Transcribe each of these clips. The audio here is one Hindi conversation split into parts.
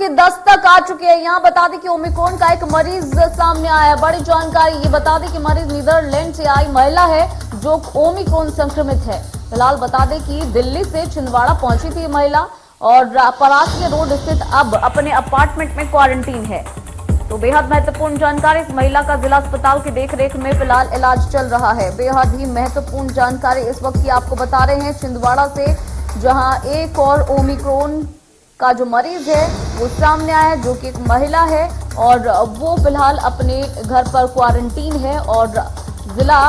की दस्तक आ चुकी है। यहाँ बता दें कि ओमिक्रॉन का एक मरीज सामने आया है। बड़ी जानकारी ये बता दें कि मरीज नीदरलैंड से आई महिला है जो ओमिक्रॉन संक्रमित है। फिलहाल बता दें कि दिल्ली से छिंदवाड़ा पहुंची थी महिला और परासिया रोड स्थित अब अपने अपार्टमेंट में क्वारंटीन है। तो बेहद महत्वपूर्ण जानकारी, इस महिला का जिला अस्पताल की देखरेख में फिलहाल इलाज चल रहा है। बेहद ही महत्वपूर्ण जानकारी इस वक्त की आपको बता रहे हैं छिंदवाड़ा से, जहां एक और ओमिक्रॉन का जो मरीज है वो सामने आया है, जो कि एक महिला है और वो फिलहाल अपने घर पर क्वारंटीन है और जिला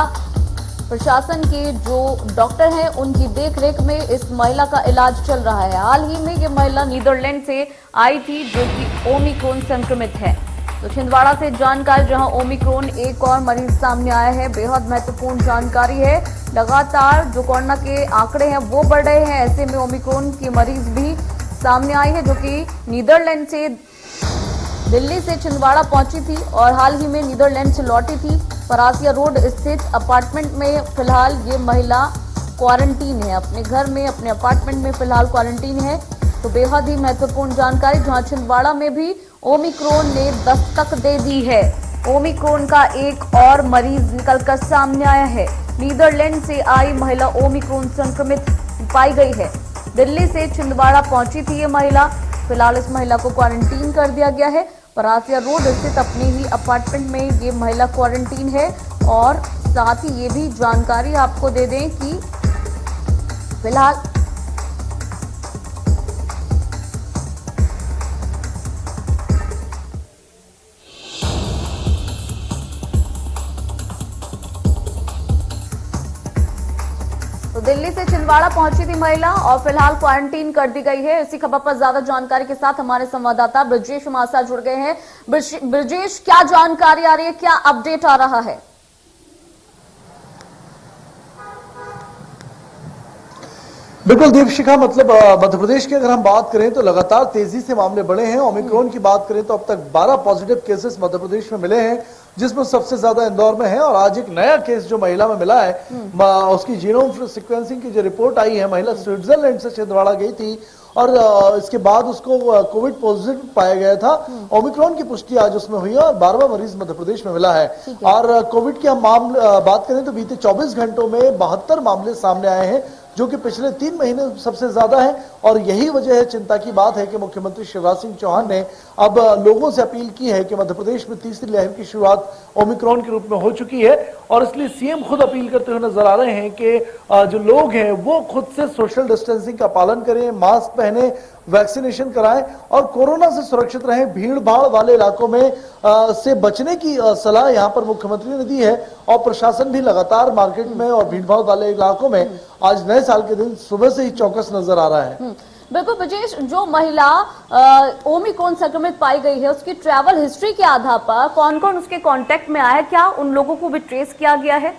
प्रशासन के जो डॉक्टर हैं उनकी देखरेख में इस महिला का इलाज चल रहा है। हाल ही में ये महिला नीदरलैंड से आई थी जो कि ओमिक्रॉन संक्रमित है। तो छिंदवाड़ा से जानकारी, जहां ओमिक्रॉन एक और मरीज सामने आया है। बेहद महत्वपूर्ण जानकारी है। लगातार जो कोरोना के आंकड़े हैं वो बढ़ रहे हैं, ऐसे में ओमिक्रॉन की मरीज भी सामने आई है जो कि नीदरलैंड से दिल्ली से छिंदवाड़ा पहुंची थी और हाल ही में नीदरलैंड से लौटी थी। परासिया रोड स्थित अपार्टमेंट में फिलहाल ये महिला क्वारंटीन है, अपने घर में अपने अपार्टमेंट में फिलहाल क्वारंटीन है। तो बेहद ही महत्वपूर्ण जानकारी, जहां छिंदवाड़ा में भी ओमिक्रॉन ने दस्तक दे दी है। ओमिक्रॉन का एक और मरीज निकलकर सामने आया है। नीदरलैंड से आई महिला ओमिक्रॉन संक्रमित पाई गई है। दिल्ली से छिंदवाड़ा पहुंची थी ये महिला। फिलहाल इस महिला को क्वारंटीन कर दिया गया है। परासिया रोड स्थित अपने ही अपार्टमेंट में ये महिला क्वारंटीन है। और साथ ही ये भी जानकारी आपको दे दें कि फिलहाल तो दिल्ली से छिंदवाड़ा पहुंची थी महिला और फिलहाल क्वारंटीन कर दी गई है। इसी खबर पर ज्यादा जानकारी के साथ हमारे संवाददाता ब्रजेश मासा जुड़ गए हैं। ब्रजेश, क्या जानकारी आ रही है, क्या अपडेट आ रहा है? बिल्कुल दीपशिखा, मतलब मध्य प्रदेश की अगर हम बात करें तो लगातार तेजी से मामले बढ़े हैं। ओमिक्रॉन की बात करें तो अब तक 12 पॉजिटिव केसेस मध्य प्रदेश में मिले हैं, जिसमें सबसे ज्यादा इंदौर में है। और आज एक नया केस जो महिला में मिला है, उसकी जीनोम सीक्वेंसिंग की जो रिपोर्ट आई है, महिला स्विट्जरलैंड से छिंदवाड़ा गई थी और इसके बाद उसको कोविड पॉजिटिव पाया गया था। ओमिक्रॉन की पुष्टि आज उसमें हुई है और 12वां मरीज मध्य प्रदेश में मिला है। और कोविड की हम मामले बात करें तो बीते 24 घंटों में 72 मामले सामने आए हैं, जो कि पिछले 3 महीने सबसे ज्यादा है। और यही वजह है, चिंता की बात है कि मुख्यमंत्री शिवराज सिंह चौहान ने अब लोगों से अपील की है कि मध्य प्रदेश में तीसरी लहर की शुरुआत ओमिक्रॉन के रूप में हो चुकी है। और इसलिए सीएम खुद अपील करते हुए नजर आ रहे हैं कि जो लोग हैं वो खुद से सोशल डिस्टेंसिंग का पालन करें, मास्क पहने, वैक्सीनेशन कराएं और कोरोना से सुरक्षित रहें। भीड़ भाड़ वाले इलाकों में से बचने की सलाह यहां पर मुख्यमंत्री ने दी है। और प्रशासन भी लगातार मार्केट में और भीड़ भाड़ वाले इलाकों में आज नए साल के दिन सुबह से ही चौकस नजर आ रहा है। बिल्कुल ब्रजेश, जो महिला ओमिक्रॉन संक्रमित पाई गई है उसकी ट्रैवल हिस्ट्री के आधार पर कौन कौन उसके कांटेक्ट में आया, क्या उन लोगों को भी ट्रेस किया गया है?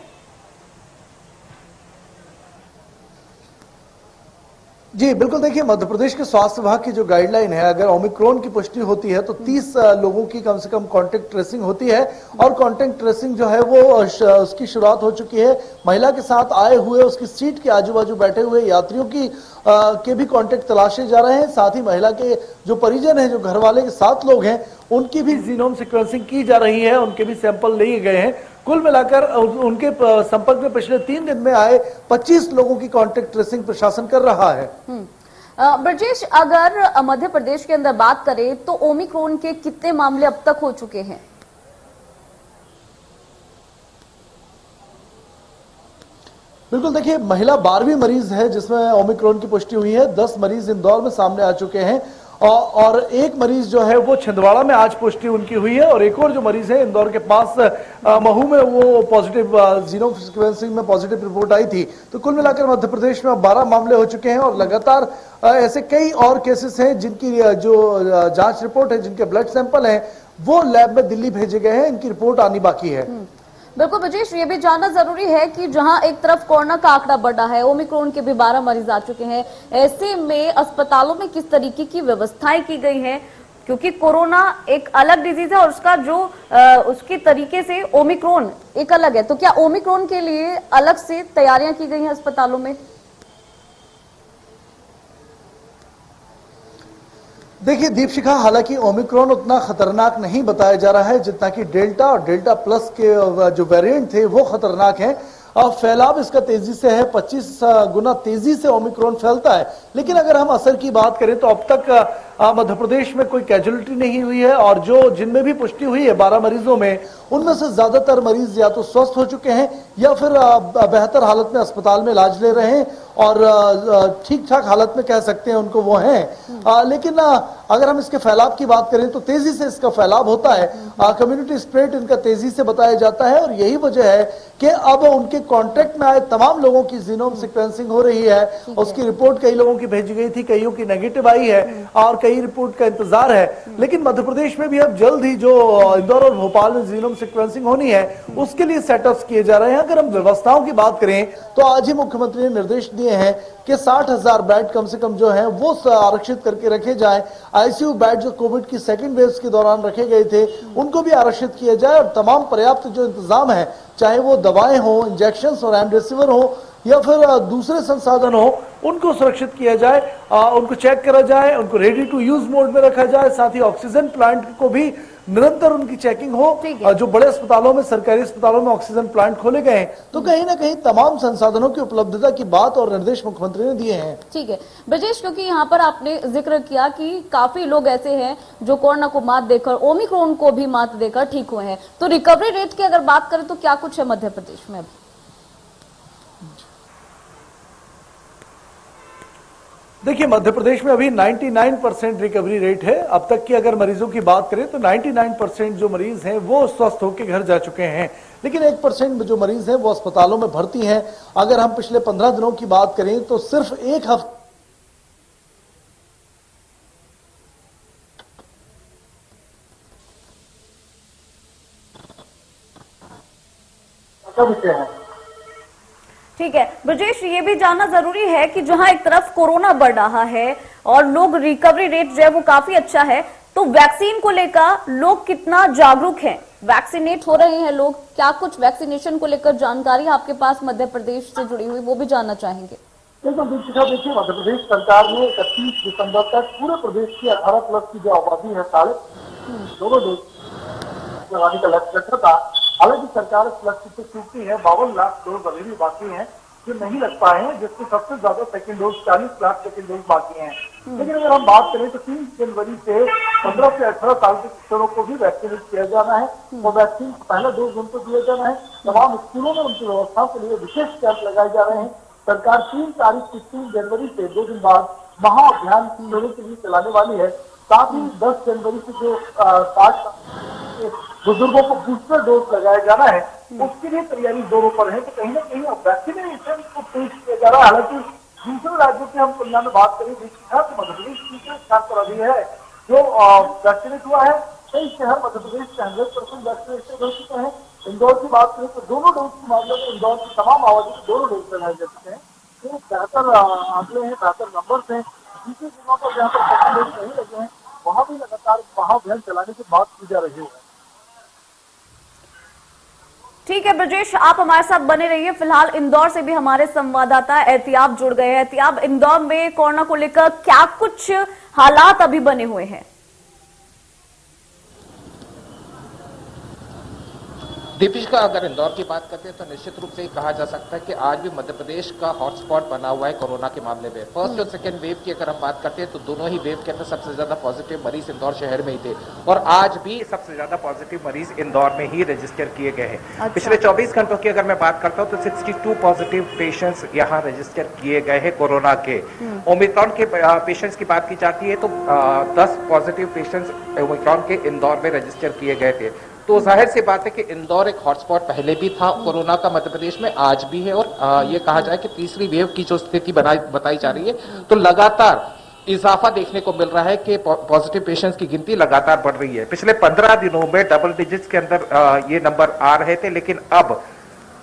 जी बिल्कुल, देखिए मध्य प्रदेश के स्वास्थ्य विभाग की जो गाइडलाइन है, अगर ओमिक्रॉन की पुष्टि होती है तो 30 लोगों की कम से कम कांटेक्ट ट्रेसिंग होती है। और कांटेक्ट ट्रेसिंग जो है वो उसकी शुरुआत हो चुकी है। महिला के साथ आए हुए उसकी सीट के आजू बाजू बैठे हुए यात्रियों की के भी कांटेक्ट तलाशे जा रहे हैं। साथ ही महिला के जो परिजन हैं, जो घर वाले के 7 लोग हैं, उनकी भी जीनोम सीक्वेंसिंग की जा रही है, उनके भी सैंपल लिए गए हैं। कुल मिलाकर उनके संपर्क में पिछले 3 दिन में आए 25 लोगों की कांटेक्ट ट्रेसिंग प्रशासन कर रहा है। ब्रजेश, अगर मध्य प्रदेश के अंदर बात करें तो ओमिक्रॉन के कितने मामले अब तक हो चुके हैं? बिल्कुल, देखिए महिला 12वीं मरीज है जिसमें ओमिक्रॉन की पुष्टि हुई है। 10 मरीज इंदौर में सामने आ चुके हैं और एक मरीज जो है वो छिंदवाड़ा में आज पुष्टि उनकी हुई है। और एक और जो मरीज है इंदौर के पास महू में, वो पॉजिटिव जीनोम सीक्वेंसिंग में पॉजिटिव रिपोर्ट आई थी। तो कुल मिलाकर मध्य प्रदेश में 12 मामले हो चुके हैं और लगातार ऐसे कई और केसेस हैं जिनकी जो जांच रिपोर्ट है, जिनके ब्लड सैंपल हैं, वो लैब में दिल्ली भेजे गए हैं। इनकी रिपोर्ट आनी बाकी है। बिल्कुल ब्रजेश, ये भी जानना जरूरी है कि जहां एक तरफ कोरोना का आंकड़ा बढ़ा है, ओमिक्रॉन के भी 12 मरीज आ चुके हैं, ऐसे में अस्पतालों में किस तरीके की व्यवस्थाएं की गई हैं? क्योंकि कोरोना एक अलग डिजीज है और उसका जो उसके तरीके से ओमिक्रॉन एक अलग है। तो क्या ओमिक्रॉन के लिए अलग से तैयारियां की गई हैं अस्पतालों में? देखिए दीपशिखा, हालांकि ओमिक्रॉन उतना खतरनाक नहीं बताया जा रहा है जितना कि डेल्टा और डेल्टा प्लस के जो वेरिएंट थे वो खतरनाक हैं। अब फैलाव इसका तेजी से है, 25 गुना तेजी से ओमिक्रॉन फैलता है। लेकिन अगर हम असर की बात करें तो अब तक मध्य प्रदेश में कोई कैजुअलिटी नहीं हुई है, और जो जिनमें भी पुष्टि हुई है 12 मरीजों में, उनमें से ज्यादातर मरीज या तो स्वस्थ हो चुके हैं या फिर बेहतर हालत में अस्पताल में इलाज ले रहे हैं और ठीक ठाक हालत में कह सकते हैं उनको वो हैं। लेकिन अगर हम इसके फैलाव की बात करें तो तेजी से इसका फैलाव होता है, कम्युनिटी स्प्रेड इनका तेजी से बताया जाता है, और यही वजह है कि अब उनके कॉन्टेक्ट में आए तमाम लोगों की जीनोम सीक्वेंसिंग हो रही है। उसकी रिपोर्ट कई लोगों की भेजी गई थी, कईयों की नेगेटिव आई है और कई रिपोर्ट का इंतजार है। लेकिन मध्य प्रदेश में भी अब जल्द ही जो इंदौर और भोपाल में जीनोम सीक्वेंसिंग होनी है उसके लिए सेटअप्स किए जा रहे हैं। अगर हम व्यवस्थाओं की बात करें तो आज ही मुख्यमंत्री ने निर्देश दिए हैं कि 60,000 बेड कम से कम जो है वो आरक्षित करके रखे जाए। आईसीयू बेड जो कोविड की सेकंड वेव के दौरान रखे गए थे उनको भी आरक्षित किया जाए, और तमाम पर्याप्त जो इंतजाम है, चाहे वो दवाएं हो, इंजेक्शन और रेमडेसिविर हो या फिर दूसरे संसाधन हो, उनको सुरक्षित किया जाए, उनको चेक करा जाए, उनको रेडी टू यूज मोड में रखा जाए। साथ ही ऑक्सीजन प्लांट को भी निरंतर उनकी चेकिंग हो। जो बड़े अस्पतालों में, सरकारी अस्पतालों में ऑक्सीजन प्लांट खोले गए हैं तो कहीं ना कहीं तमाम संसाधनों की उपलब्धता की बात और निर्देश मुख्यमंत्री ने दिए हैं। ठीक है ब्रजेश, क्योंकि यहाँ पर आपने जिक्र किया कि काफी लोग ऐसे हैं जो कोरोना को मात देकर, ओमिक्रॉन को भी मात देकर ठीक हुए हैं, तो रिकवरी रेट की अगर बात करें तो क्या कुछ है मध्य प्रदेश में अभी? देखिए मध्य प्रदेश में अभी 99% रिकवरी रेट है। अब तक की अगर मरीजों की बात करें तो 99% जो मरीज हैं वो स्वस्थ होकर घर जा चुके हैं, लेकिन 1% जो मरीज हैं वो अस्पतालों में भर्ती हैं। अगर हम पिछले 15 दिनों की बात करें तो सिर्फ एक हफ्ते है। ठीक है ब्रजेश, ये भी जानना जरूरी है कि जहां एक तरफ कोरोना बढ़ रहा है और लोग रिकवरी रेट जो है वो काफी अच्छा है, तो वैक्सीन को लेकर लोग कितना जागरूक हैं? वैक्सीनेट हो रहे हैं लोग? क्या कुछ वैक्सीनेशन को लेकर जानकारी आपके पास मध्य प्रदेश से जुड़ी हुई वो भी जानना चाहेंगे? देखिए मध्य प्रदेश सरकार ने 31 दिसंबर तक पूरे प्रदेश की 18+ की जो आबादी है 2.5 डोज लगाने का लक्ष्य रखा था। हालांकि सरकार इस लक्ष्य से चूकी है। 52 लाख डोज अभी भी बाकी हैं जो नहीं लग पाए हैं, जिसमें सबसे ज्यादा second dose 40 lakh second dose बाकी हैं। लेकिन अगर हम बात करें तो 3 जनवरी से 15 से 18 साल के किशोरों को भी वैक्सीनेट किया जाना है और वैक्सीन पहला डोज उनको दिया जाना है। तमाम स्कूलों में उनकी व्यवस्थाओं के लिए विशेष कैंप लगाए जा रहे हैं। सरकार 3 जनवरी से 2 दिन बाद महाअभियान किशोरों के लिए चलाने वाली है। साथ ही 10 जनवरी से जो 60 बुजुर्गों को बूस्टर डोज लगाया जाना है उसके लिए तैयारी जोरों पर है। तो कहीं ना कहीं वैक्सीनेशन को तेज किया जा रहा है। हालांकि दूसरे राज्यों की हम तुलना में बात करें तो मध्य प्रदेश तीसरे स्थान पर अभी है जो वैक्सीनेट हुआ है। कई शहर मध्य प्रदेश के 100% वैक्सीनेशन हो चुके हैं। इंदौर की बात करें तो दोनों डोज के मामले में इंदौर की तमाम आबादी को दोनों डोज लगाए जा चुके हैं। तो बेहतर आंकड़े हैं, बेहतर नंबर्स हैं। दूसरी जगहों पर जहाँ पर सेकंड डोज नहीं लगे हैं वहां भी लगातार महाअभियान चलाने की बात की जा रही है। ठीक है ब्रजेश, आप हमारे साथ बने रहिए। फिलहाल इंदौर से भी हमारे संवाददाता एहतियाब जुड़ गए हैं। एहतियाब, इंदौर में कोरोना को लेकर क्या कुछ हालात अभी बने हुए हैं? दीपिका, अगर इंदौर की बात करते हैं तो निश्चित रूप से कहा जा सकता है कि आज भी मध्य प्रदेश का हॉटस्पॉट बना हुआ है कोरोना के मामले में। फर्स्ट और सेकंड वेव की अगर हम बात करते हैं तो दोनों ही वेव के अंदर सबसे ज्यादा पॉजिटिव मरीज इंदौर शहर में ही थे और आज भी सबसे ज्यादा पॉजिटिव मरीज इंदौर में ही रजिस्टर किए गए हैं। अच्छा। पिछले 24 घंटों की अगर मैं बात करता हूँ तो 62 पॉजिटिव पेशेंट्स यहाँ रजिस्टर किए गए हैं कोरोना के। ओमिक्रॉन के पेशेंट्स की बात की जाती है तो 10 पॉजिटिव पेशेंट्स ओमिक्रॉन के इंदौर में रजिस्टर किए गए थे। तो जाहिर सी बात है कि इंदौर एक हॉटस्पॉट पहले भी था कोरोना का मध्य प्रदेश में, आज भी है और ये कहा जाए कि तीसरी वेव की जो स्थिति बताई जा रही है तो लगातार इजाफा देखने को मिल रहा है कि पॉजिटिव पेशेंट्स की गिनती लगातार बढ़ रही है। पिछले 15 दिनों में डबल डिजिट्स के अंदर ये नंबर आ रहे थे, लेकिन अब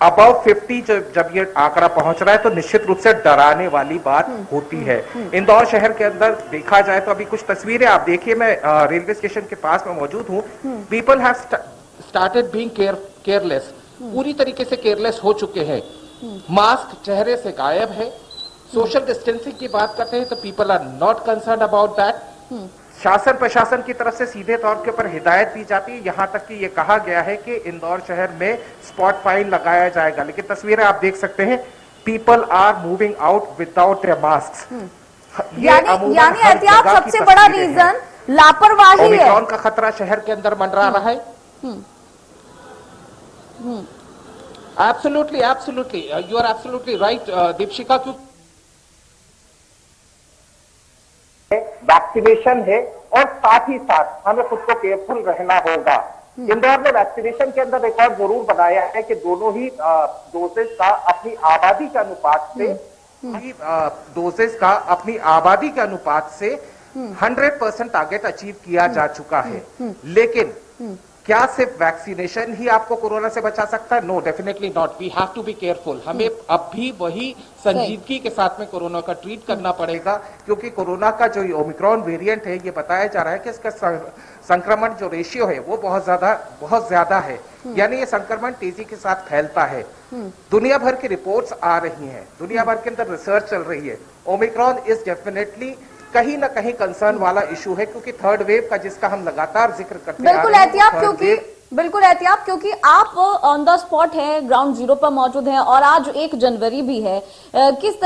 अबव 50 जब ये आंकड़ा पहुंच रहा है तो निश्चित रूप से डराने वाली बात होती है। इंदौर शहर के अंदर देखा जाए तो अभी कुछ तस्वीरें आप देखिए, मैं रेलवे स्टेशन के पास में मौजूद हूँ। People have started being careless, पूरी तरीके से केयरलेस हो चुके हैं। मास्क चेहरे से गायब है। सोशल डिस्टेंसिंग की बात करते हैं तो people are not concern about that. शासन प्रशासन की तरफ से सीधे तौर के ऊपर हिदायत दी जाती है, यहाँ तक कि ये कहा गया है कि इंदौर शहर में स्पॉट फाइन लगाया जाएगा। लेकिन तस्वीरें आप देख सकते हैं, people are moving out without their mask. यानी एहतियात सबसे बड़ा रीजन लापरवाही है। ओमिक्रॉन का खतरा शहर के अंदर मंडरा रहा है। Absolutely absolutely, you are absolutely right Deepshikha. क्यों वैक्सीनेशन है और साथ ही साथ हमें खुद को केयरफुल रहना होगा। इंदौर ने वैक्सीनेशन के अंदर रिकॉर्ड जरूर बनाया है कि दोनों ही डोजेज का अपनी आबादी के अनुपात से 100% टारगेट अचीव किया जा चुका है। लेकिन क्या सिर्फ वैक्सीनेशन ही आपको कोरोना से बचा सकता है? No, definitely not. We have to be careful. हमें अब भी वही संजीदगी के साथ में कोरोना का ट्रीट करना पड़ेगा, क्योंकि कोरोना का जो ओमिक्रॉन वेरिएंट है, ये बताया जा रहा है कि इसका संक्रमण जो रेशियो है वो बहुत ज्यादा है। यानी ये संक्रमण तेजी के साथ फैलता है। दुनिया भर की रिपोर्ट्स आ रही हैं, दुनिया भर के अंदर रिसर्च चल रही है। ओमिक्रॉन इज डेफिनेटली कहीं ना कहीं कंसर्न वाला इशू है, क्योंकि थर्ड वेव का जिसका हम लगातार जिक्र करते हैं। बिल्कुल एहतियात, क्योंकि आप ऑन द स्पॉट हैं, ग्राउंड जीरो पर मौजूद हैं और आज 1 जनवरी भी है। किस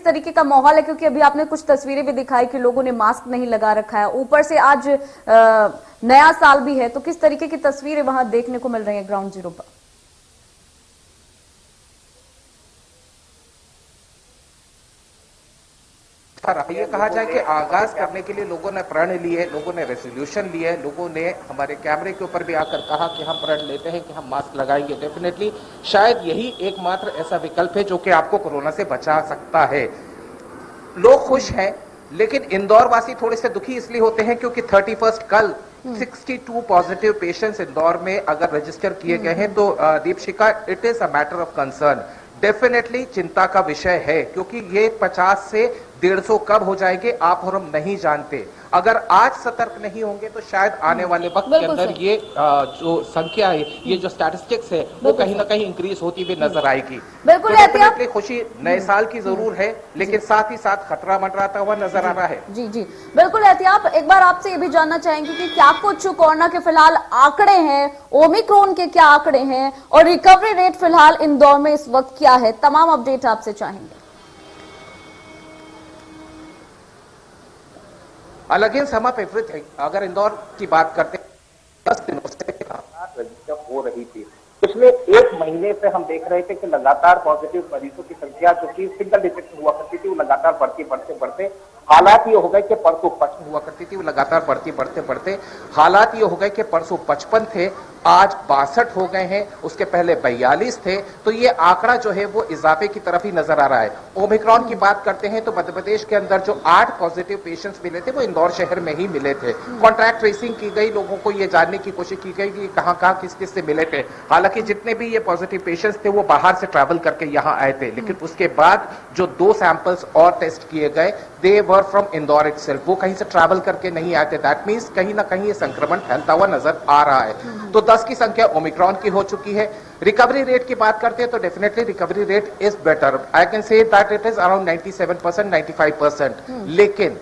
तरीके का माहौल है? क्योंकि अभी आपने कुछ तस्वीरें भी दिखाई कि लोगों ने मास्क नहीं लगा रखा है, ऊपर से आज नया साल भी है, तो किस तरीके की तस्वीरें वहां देखने को मिल रही है ग्राउंड जीरो पर? ये कहा जाए कि आगाज करने के लिए लोगों ने प्रण लिए, लोगों ने रेजोल्यूशन लिए, लोगों ने हमारे कैमरे के ऊपर भी आकर कहा कि हम प्रण लेते हैं कि हम मास्क लगाएंगे। डेफिनेटली शायद यही एकमात्र ऐसा विकल्प है जो कि आपको कोरोना से बचा सकता है। लोग खुश हैं, लेकिन इंदौर वासी थोड़े से दुखी इसलिए होते हैं क्योंकि 31 कल 62 पॉजिटिव पेशेंट्स इंदौर में अगर रजिस्टर किए गए हैं, तो Deepshikha, it is a matter of concern. Definitely चिंता का विषय है, क्योंकि ये 50 से 150 कब हो जाएंगे आप और हम नहीं जानते। अगर आज सतर्क नहीं होंगे तो शायद आने वाले वक्त के अंदर ये जो संख्या है, ये जो स्टैटिस्टिक्स है, वो कहीं ना कहीं इंक्रीज होती हुई नजर आएगी। बिल्कुल, डेफिनेटली खुशी नए साल की जरूर है, लेकिन साथ ही साथ खतरा मंडराता हुआ नजर आ रहा है। जी जी बिल्कुल एहतियात, एक बार आपसे ये भी जानना चाहेंगे कि क्या कुछ कोरोना के फिलहाल आंकड़े हैं, ओमिक्रॉन के क्या आंकड़े हैं और रिकवरी रेट फिलहाल इंदौर में इस वक्त क्या है? तमाम अपडेट आपसे चाहेंगे। अगेंस्ट हम एवरीथिंग, अगर इंदौर की बात करते हैं, 10 दिनों से रजिस्टर हो रही थी। पिछले 1 महीने से हम देख रहे थे कि लगातार पॉजिटिव मरीजों की संख्या जो कि सिंगल डिजिट में हुआ करती थी, वो लगातार बढ़ते हालात ये हो गए कि परसों 55 हुआ करती थी, वो लगातार बढ़ते हालात ये हो गए कि परसों 55 थे, आज 62 हो गए हैं, उसके पहले 42 थे। तो ये आंकड़ा जो है वो इजाफे की तरफ ही नजर आ रहा है। ओमिक्रॉन की बात करते हैं तो मध्य प्रदेश के अंदर जो 8 पॉजिटिव पेशेंट्स मिले थे, वो इंदौर शहर में ही मिले थे। कॉन्ट्रैक्ट ट्रेसिंग की गई, लोगों को ये जानने की कोशिश की गई कि कहां किस से मिले थे। हालांकि जितने भी ये पॉजिटिव पेशेंट्स थे वो बाहर से ट्रैवल करके यहाँ आए थे, लेकिन उसके बाद जो 2 सैंपल्स और टेस्ट किए गए, दे वर फ्रॉम इंदौर इटसेल्फ, वो कहीं से ट्रैवल करके नहीं आते। दैट मीन्स कहीं ना कहीं ये संक्रमण फैलता हुआ नजर आ रहा है। तो 10 की संख्या ओमिक्रॉन की हो चुकी है। रिकवरी रेट की बात करते हैं तो definitely recovery rate is better, I can say that it is around 97%, 95%। लेकिन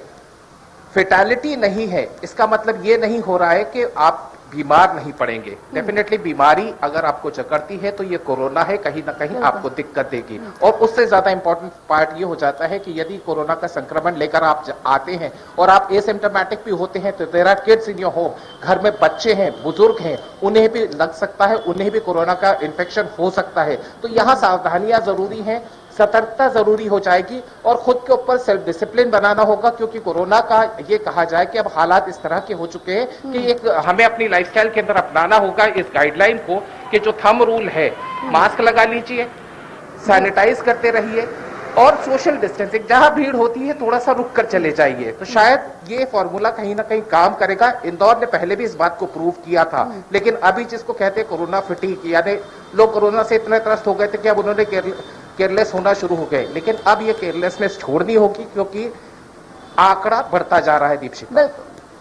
फेटालिटी नहीं है, इसका मतलब ये नहीं हो रहा है कि आप बीमार नहीं पड़ेंगे। डेफिनेटली बीमारी अगर आपको जकड़ती है तो ये कोरोना है, कहीं ना कहीं आपको दिक्कत देगी। और उससे ज्यादा इंपॉर्टेंट पार्ट ये हो जाता है कि यदि कोरोना का संक्रमण लेकर आप आते हैं और आप एसिम्प्टोमेटिक भी होते हैं, तो there are kids in your home, घर में बच्चे हैं, बुजुर्ग हैं, उन्हें भी लग सकता है, उन्हें भी कोरोना का इन्फेक्शन हो सकता है। तो यहाँ सावधानियां जरूरी हैं, सतर्कता जरूरी हो जाएगी और खुद के ऊपर सेल्फ डिसिप्लिन बनाना होगा, क्योंकि कोरोना का ये कहा जाए कि अब हालात इस तरह के हो चुके हैं कि एक हमें अपनी लाइफस्टाइल के अंदर अपनाना होगा इस गाइडलाइन को कि जो थंब रूल है, मास्क लगा लीजिए, सैनिटाइज करते रहिए और सोशल डिस्टेंसिंग, जहां भीड़ होती है थोड़ा सा रुक कर चले जाइए। तो शायद ये फॉर्मूला कहीं ना कहीं काम करेगा। इंदौर ने पहले भी इस बात को प्रूव किया था, लेकिन अभी जिसको कहते हैं कोरोना फटीग, यानी लोग कोरोना से इतने त्रस्त हो गए थे कि अब उन्होंने केयरलेस होना शुरू हो गए। लेकिन अब ये केयरलेसनेस छोड़नी होगी, क्योंकि आंकड़ा बढ़ता जा रहा है। दीपशिका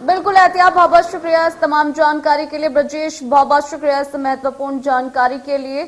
बिल्कुल एहतियात, बहुत बहुत शुक्रिया इस तमाम जानकारी के लिए। ब्रजेश, बहुत बहुत शुक्रिया इस महत्वपूर्ण जानकारी के लिए।